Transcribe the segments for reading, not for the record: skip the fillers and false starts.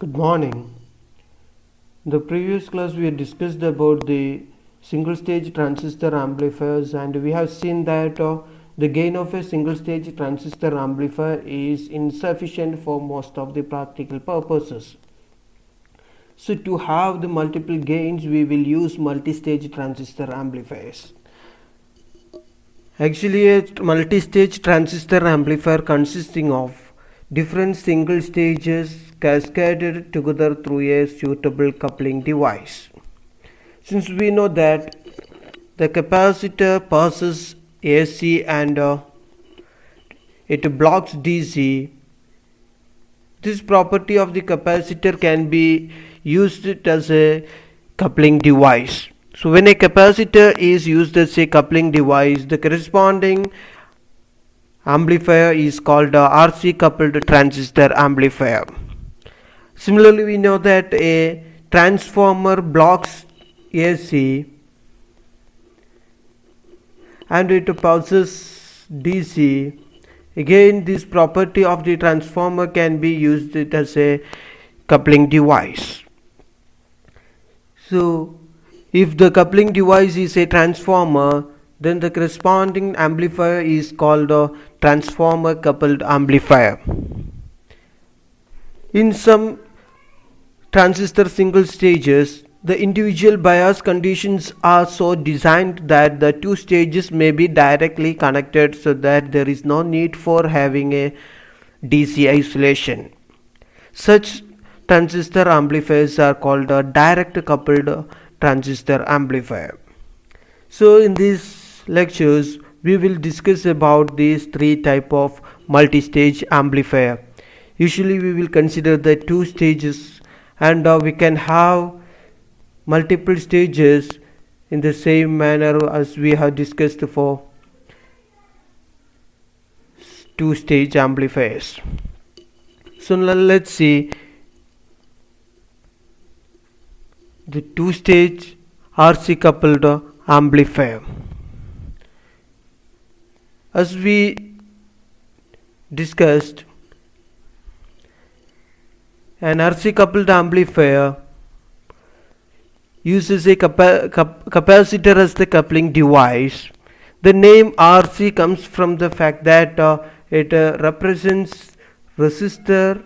Good morning. In the previous class we had discussed about the single stage transistor amplifiers, and we have seen that the gain of a single stage transistor amplifier is insufficient for most of the practical purposes. So to have the multiple gains we will use multi-stage transistor amplifiers. Actually, a multi-stage transistor amplifier consisting of different single stages cascaded together through a suitable coupling device. Since we know that the capacitor passes AC and it blocks DC, this property of the capacitor can be used as a coupling device. So when a capacitor is used as a coupling device, the corresponding amplifier is called a RC coupled transistor amplifier. Similarly, we know that a transformer blocks AC and it passes DC. Again, this property of the transformer can be used as a coupling device. So if the coupling device is a transformer, then the corresponding amplifier is called a transformer coupled amplifier. In some transistor single stages, the individual bias conditions are so designed that the two stages may be directly connected, so that there is no need for having a DC isolation. Such transistor amplifiers are called a direct coupled transistor amplifier. So in these lectures we will discuss about these three type of multi-stage amplifier. Usually we will consider the two stages, and we can have multiple stages in the same manner as we have discussed for two stage amplifiers. So now let's see the two stage RC coupled amplifier. As we discussed, an RC coupled amplifier uses a capacitor as the coupling device. The name RC comes from the fact that it represents resistor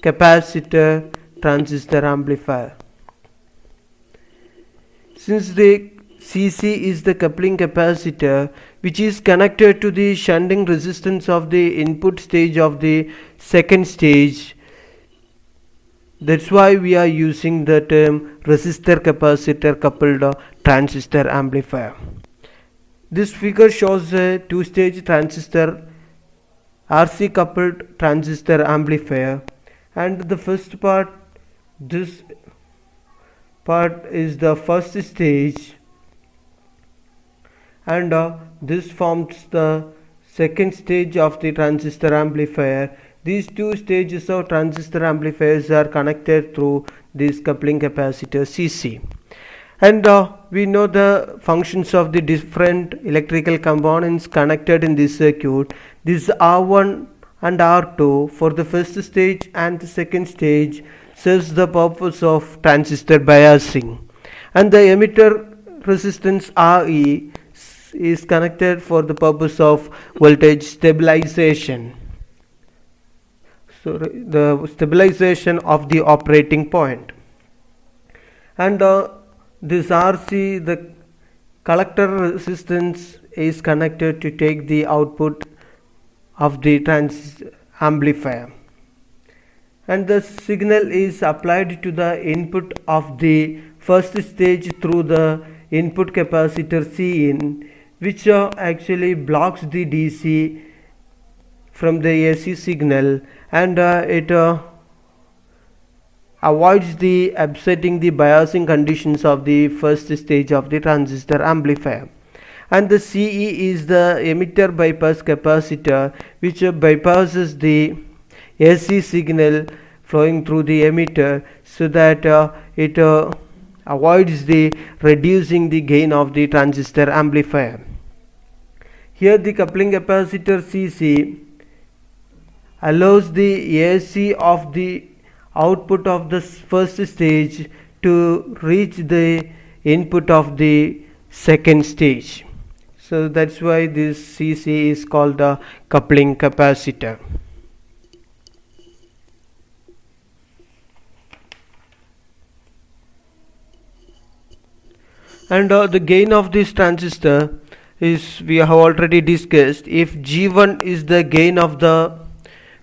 capacitor transistor amplifier. Since the CC is the coupling capacitor which is connected to the shunting resistance of the input stage of the second stage, that's why we are using the term resistor capacitor coupled transistor amplifier. This figure shows a two-stage transistor RC coupled transistor amplifier, and the first part, this part is the first stage, and this forms the second stage of the transistor amplifier. These two stages of transistor amplifiers are connected through this coupling capacitor CC, and we know the functions of the different electrical components connected in this circuit. This R1 and R2 for the first stage and the second stage serves the purpose of transistor biasing, and the emitter resistance RE is connected for the purpose of voltage stabilization. So the stabilization of the operating point, and this RC, the collector resistance, is connected to take the output of the amplifier, and the signal is applied to the input of the first stage through the input capacitor Cin, which actually blocks the DC from the AC signal, and it avoids the upsetting the biasing conditions of the first stage of the transistor amplifier. And the CE is the emitter bypass capacitor, which bypasses the AC signal flowing through the emitter, so that it avoids the reducing the gain of the transistor amplifier. Here the coupling capacitor CC allows the AC of the output of the first stage to reach the input of the second stage. So that's why this CC is called a coupling capacitor. And the gain of this transistor is, we have already discussed, if G1 is the gain of the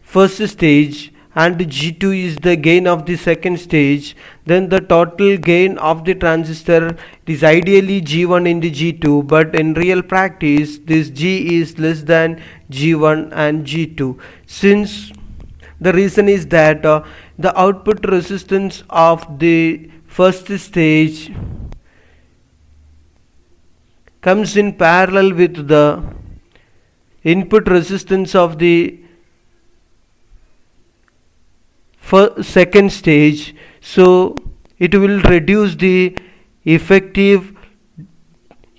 first stage and G2 is the gain of the second stage, then the total gain of the transistor is ideally G1 into G2, but in real practice this G is less than G1 and G2. Since the reason is that the output resistance of the first stage comes in parallel with the input resistance of the second stage, so it will reduce the effective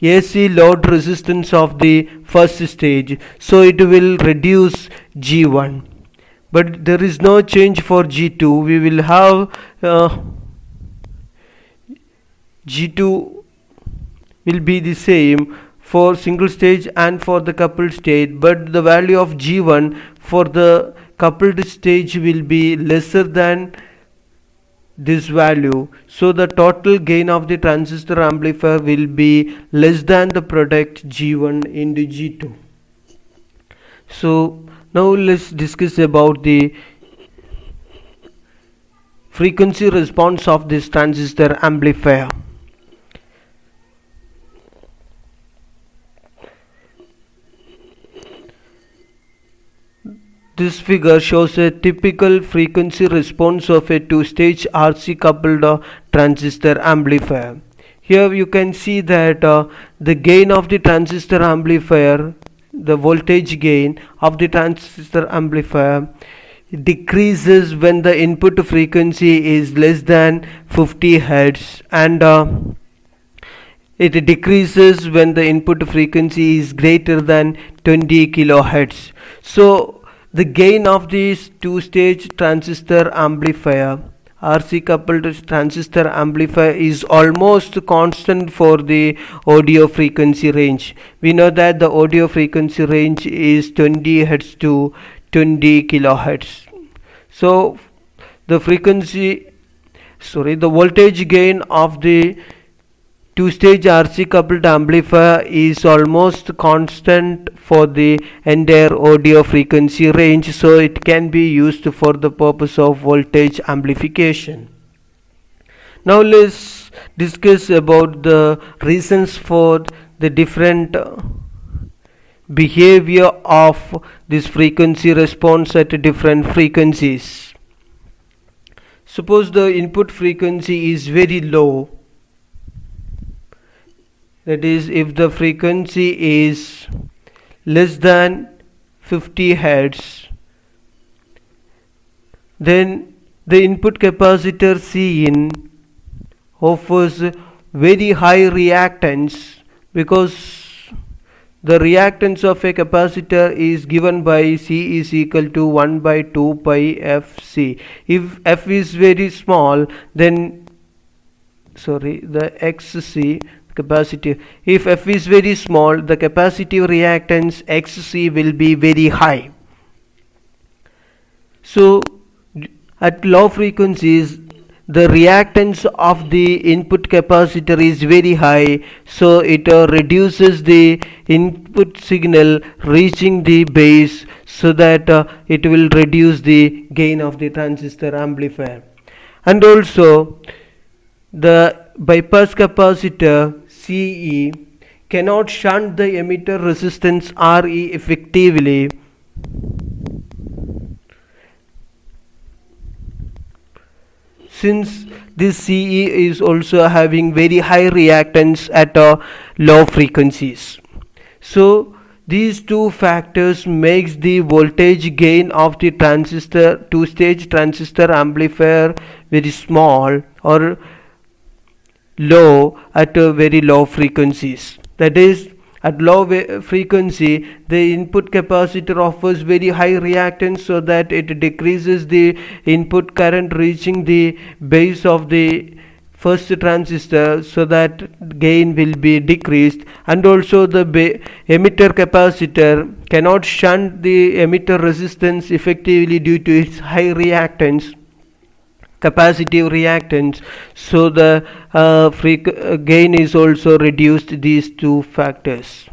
AC load resistance of the first stage, so it will reduce G1, but there is no change for G2. We will have G2 will be the same for single stage and for the coupled stage, but the value of G1 for the coupled stage will be lesser than this value, so the total gain of the transistor amplifier will be less than the product G1 into G2. So now let's discuss about the frequency response of this transistor amplifier. This figure shows a typical frequency response of a two-stage RC coupled transistor amplifier. Here you can see that the gain of the transistor amplifier, the voltage gain of the transistor amplifier, decreases when the input frequency is less than 50 Hz, and it decreases when the input frequency is greater than 20 kHz. So the gain of this two-stage transistor amplifier, RC coupled transistor amplifier, is almost constant for the audio frequency range. We know that the audio frequency range is 20 Hz to 20 kHz. So the voltage gain of the two-stage RC coupled amplifier is almost constant for the entire audio frequency range, so it can be used for the purpose of voltage amplification. Now let's discuss about the reasons for the different behavior of this frequency response at different frequencies. Suppose the input frequency is very low, that is, if the frequency is less than 50 Hz, then the input capacitor Cin offers very high reactance, because the reactance of a capacitor is given by C is equal to 1 by 2 pi Fc. If F is very small, then the Xc capacitive, if F is very small, the capacitive reactance Xc will be very high. So at low frequencies the reactance of the input capacitor is very high, so it reduces the input signal reaching the base, so that it will reduce the gain of the transistor amplifier. And also the bypass capacitor CE cannot shunt the emitter resistance RE effectively, since this CE is also having very high reactance at low frequencies. So these two factors makes the voltage gain of the two-stage transistor amplifier very small or low at very low frequencies. That is, At low frequency, the input capacitor offers very high reactance so that it decreases the input current reaching the base of the first transistor, so that gain will be decreased. And also the emitter capacitor cannot shunt the emitter resistance effectively due to its high reactance, capacitive reactance, so the gain is also reduced, these two factors.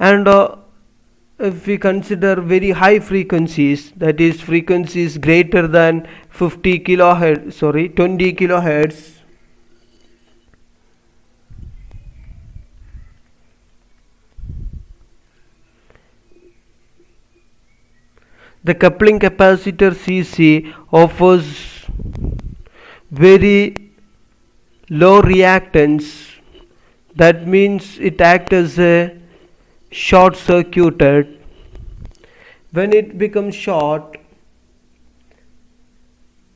And if we consider very high frequencies, that is frequencies greater than 20 kilohertz, the coupling capacitor CC offers very low reactance. That means it acts as a short circuited. When it becomes short,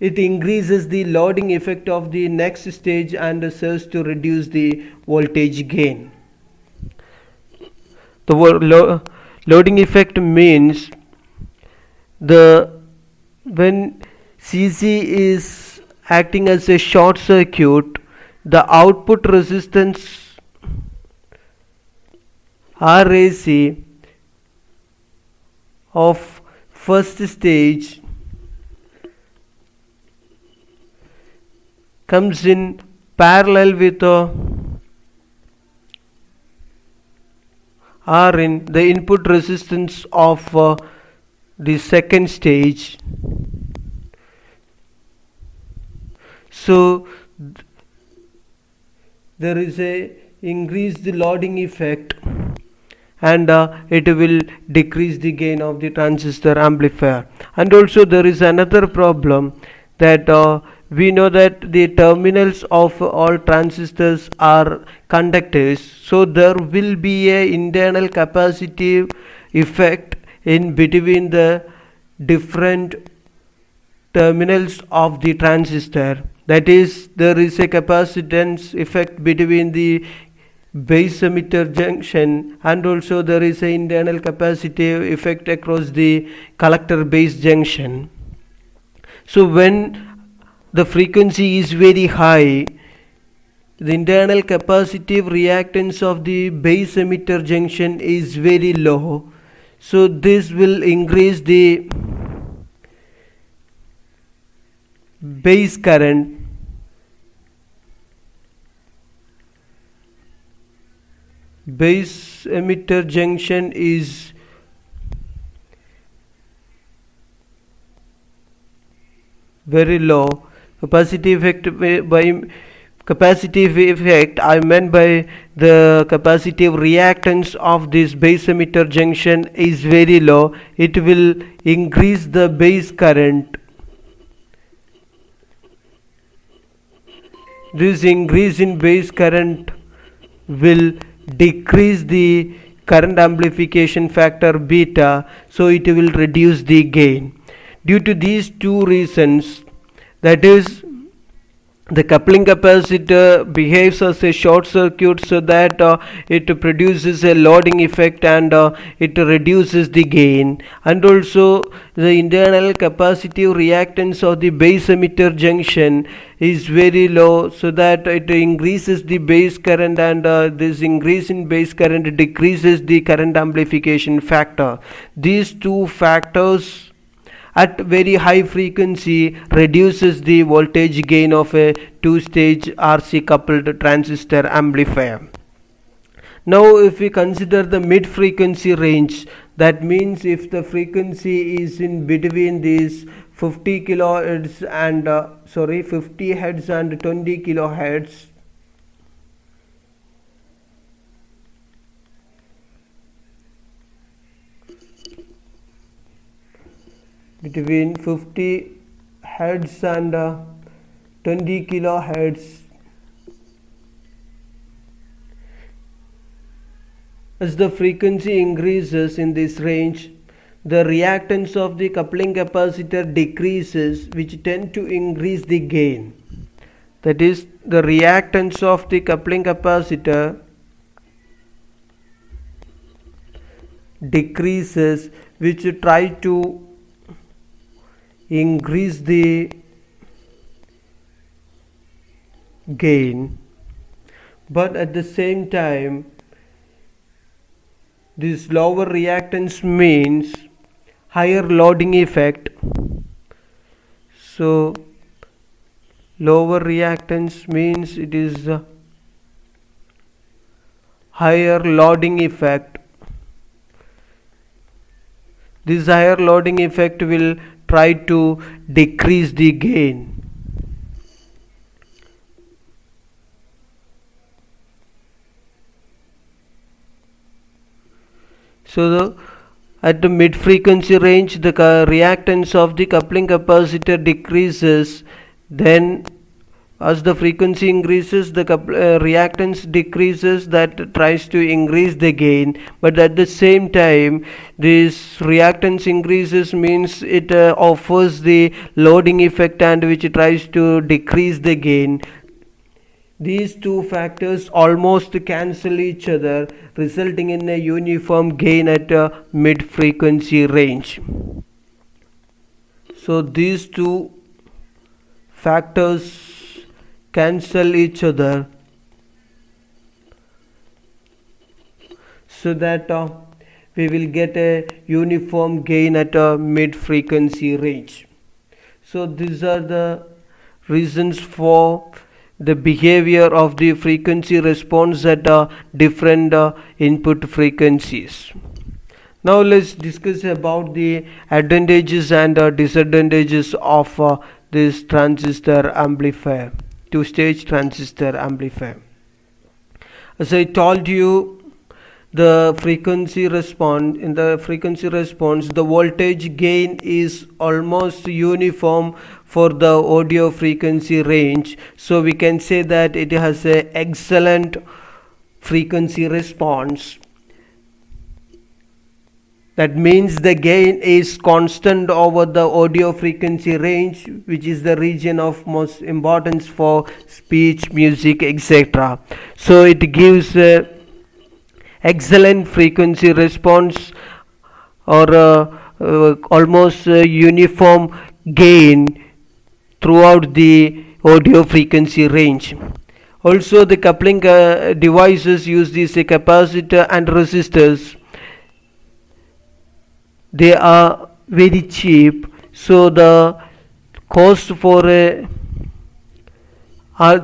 it increases the loading effect of the next stage and serves to reduce the voltage gain. The loading effect means when CC is acting as a short circuit, the output resistance RAC of first stage comes in parallel with R in the input resistance of the second stage. So there is a increased loading effect, and it will decrease the gain of the transistor amplifier. And also there is another problem, that we know that the terminals of all transistors are conductors, so there will be a internal capacitive effect in between the different terminals of the transistor. That is, there is a capacitance effect between the base emitter junction, and also there is an internal capacitive effect across the collector base junction. So when the frequency is very high, the internal capacitive reactance of the base emitter junction is very low, so this will increase the base current. Base emitter junction is very low. Capacitive effect I meant by the capacitive reactance of this base emitter junction is very low. It will increase the base current. This increase in base current will decrease the current amplification factor beta, so it will reduce the gain. Due to these two reasons, that is, the coupling capacitor behaves as a short circuit, so that it produces a loading effect, and it reduces the gain. And also the internal capacitive reactance of the base emitter junction is very low, so that it increases the base current, and this increase in base current decreases the current amplification factor. These two factors at very high frequency reduces the voltage gain of a two-stage RC coupled transistor amplifier. Now if we consider the mid frequency range, that means if the frequency is in between these 50 kilohertz and 50 hertz and 20 kilohertz, between 50 hertz and 20 kilohertz, as the frequency increases in this range, the reactance of the coupling capacitor decreases, which tend to increase the gain. That is, the reactance of the coupling capacitor decreases, which try to increase the gain, but at the same time this lower reactance means higher loading effect. So lower reactance means it is a higher loading effect. This higher loading effect will try to decrease the gain. So at the mid frequency range, the reactance of the coupling capacitor decreases. Then as the frequency increases, the reactance decreases, that tries to increase the gain. But at the same time, this reactance increases means it offers the loading effect, and which tries to decrease the gain. These two factors almost cancel each other, resulting in a uniform gain at a mid frequency range. So these two factors cancel each other, so that we will get a uniform gain at a mid frequency range. So these are the reasons for the behavior of the frequency response at different input frequencies. Now let's discuss about the advantages and disadvantages of this transistor amplifier, two-stage transistor amplifier. As I told you, the frequency response, in the frequency response, the voltage gain is almost uniform for the audio frequency range. So we can say that it has an excellent frequency response. That means the gain is constant over the audio frequency range, which is the region of most importance for speech, music, etc. So it gives excellent frequency response, or almost uniform gain throughout the audio frequency range. Also, the coupling devices use this capacitor and resistors. They are very cheap, so the cost for a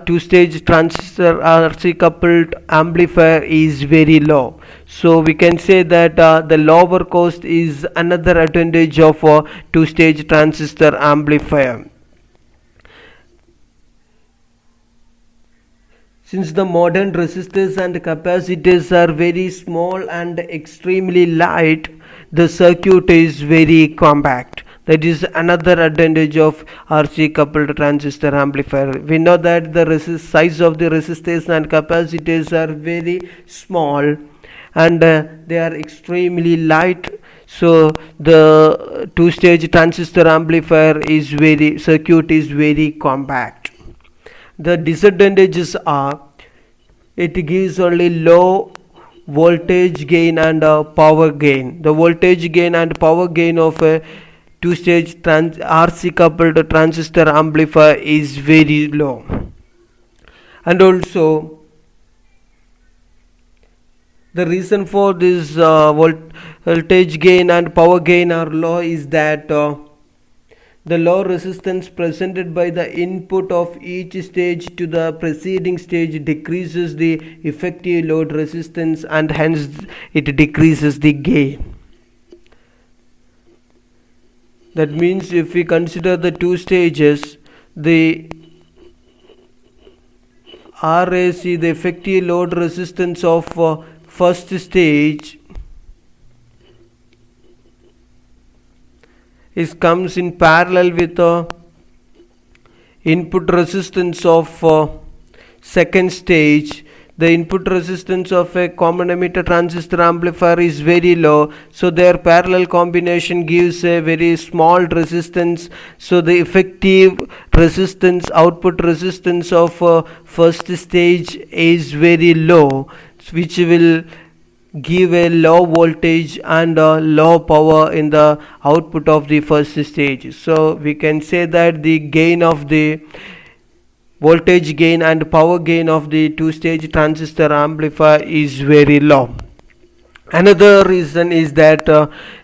two-stage transistor RC coupled amplifier is very low. So we can say that the lower cost is another advantage of a two-stage transistor amplifier. Since the modern resistors and capacitors are very small and extremely light, the circuit is very compact. That is another advantage of RC coupled transistor amplifier. We know that the size of the resistors and capacitors are very small, and they are extremely light. So the two-stage transistor amplifier circuit is very compact. The disadvantages are it gives only low voltage gain and power gain. The voltage gain and power gain of a two-stage RC coupled transistor amplifier is very low. And also the reason for this voltage gain and power gain are low is that the low resistance presented by the input of each stage to the preceding stage decreases the effective load resistance, and hence it decreases the gain. That means if we consider the two stages, the RAC, the effective load resistance of first stage, comes in parallel with the input resistance of second stage. The input resistance of a common emitter transistor amplifier is very low, so their parallel combination gives a very small resistance. So the effective resistance, output resistance of first stage is very low, which will give a low voltage and a low power in the output of the first stage. So we can say that the gain of the voltage gain and power gain of the two-stage transistor amplifier is very low. Another reason is that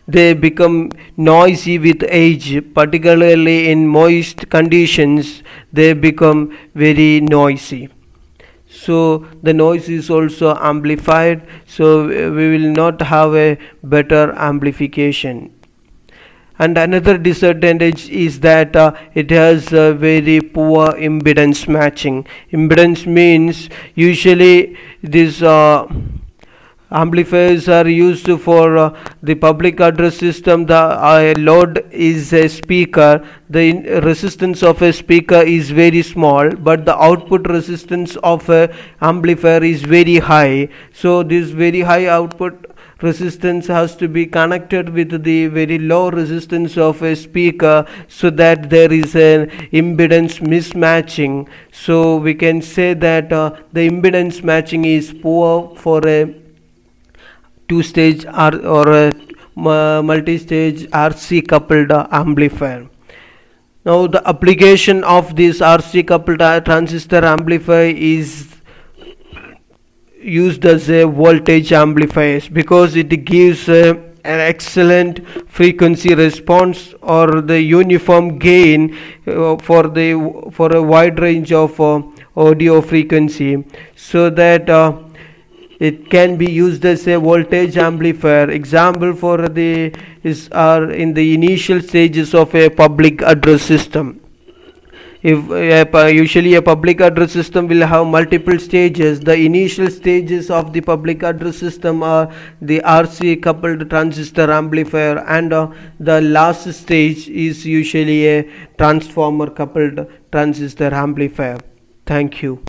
they become noisy with age, particularly in moist conditions. They become very noisy, so the noise is also amplified, so we will not have a better amplification. And another disadvantage is that it has very poor impedance matching. Impedance means usually this amplifiers are used for the public address system. The load is a speaker. The resistance of a speaker is very small, but the output resistance of a amplifier is very high. So this very high output resistance has to be connected with the very low resistance of a speaker, so that there is an impedance mismatching. So we can say that the impedance matching is poor for a two-stage or a multi-stage RC coupled amplifier. Now the application of this RC coupled transistor amplifier is used as a voltage amplifiers, because it gives an excellent frequency response or the uniform gain for a wide range of audio frequency, so that it can be used as a voltage amplifier. Example for the are in the initial stages of a public address system. Usually a public address system will have multiple stages. The initial stages of the public address system are the RC coupled transistor amplifier, and the last stage is usually a transformer coupled transistor amplifier. Thank you.